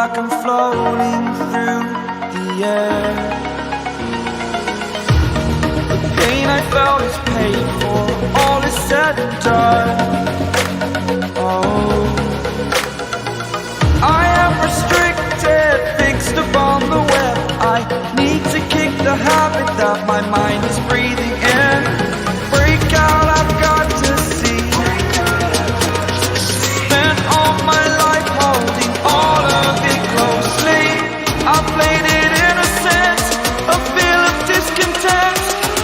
like I'm floating through the air. The pain I felt is paid for, all is said and done. Oh, I am restricted, fixed upon the web. I need to kick the habit that my mind is breathing in. Break out, I've got to see. Spent all my life holding all of it closely. I played it innocent, a feel of discontent.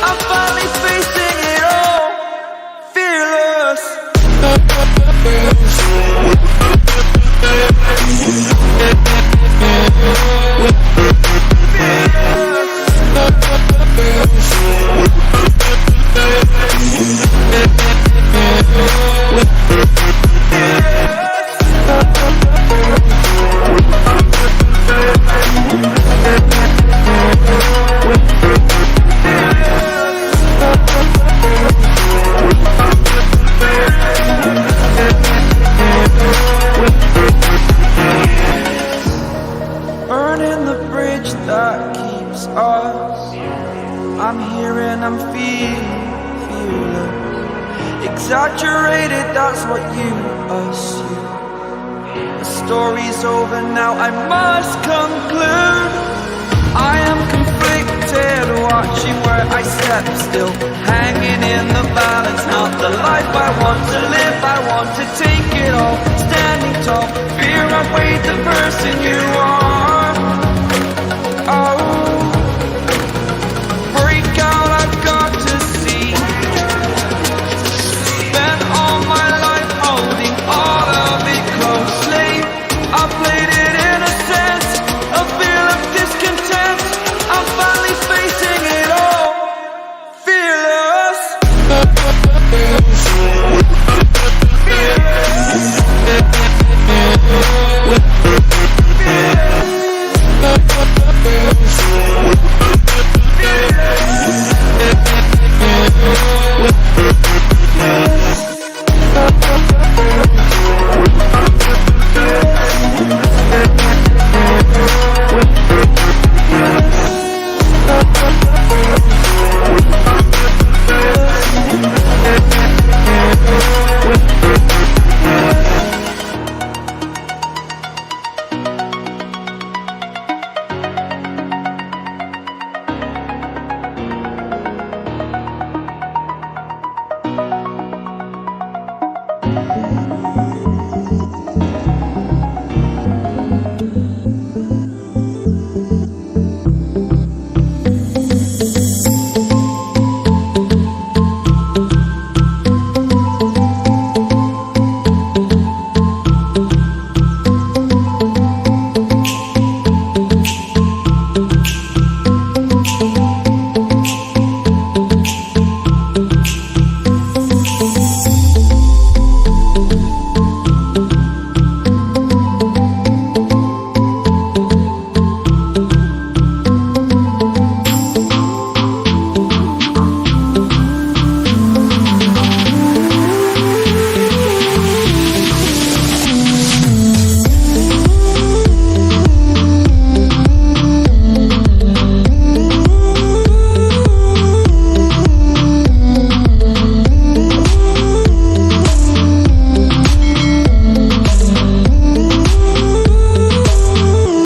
I'm finally facing it all, fearless. Burning the bridge that keeps us. I'm here and I'm feeling exaggerated, that's what you assume. The story's over now, I must conclude. I am conflicted, watching where I step still, hanging in the balance. Not the life I want to live, I want to take it all. Standing tall, fear outweighed the person you are. Oh, break out, I've got to see. Spent all my life holding all of it closely. I played it innocent, a feel of discontent. I'm finally facing it all, fearless. Fearless.